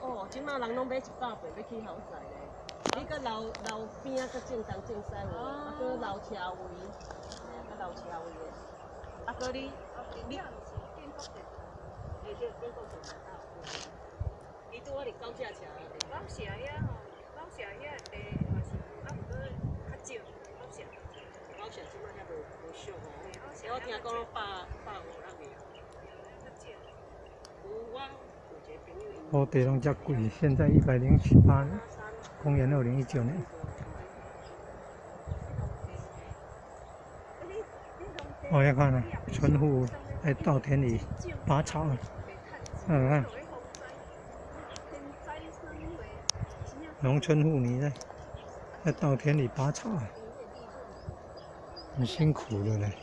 哦，即马人拢买100倍，要去豪宅咧。你个楼边啊，个正东正西有，啊个楼车位，个楼车位的。啊个你，对，建国城你拄我伫高架桥咧。老社遐吼，老社遐地嘛是，啊毋过较少，老社。老社即马遐无俗哦。我听讲150个。有一个朋友。土地拢遮贵，现在108年，公元2019年。我要看了，村户在稻田里拔草。看，农村妇女在稻田里拔草，很辛苦的嘞。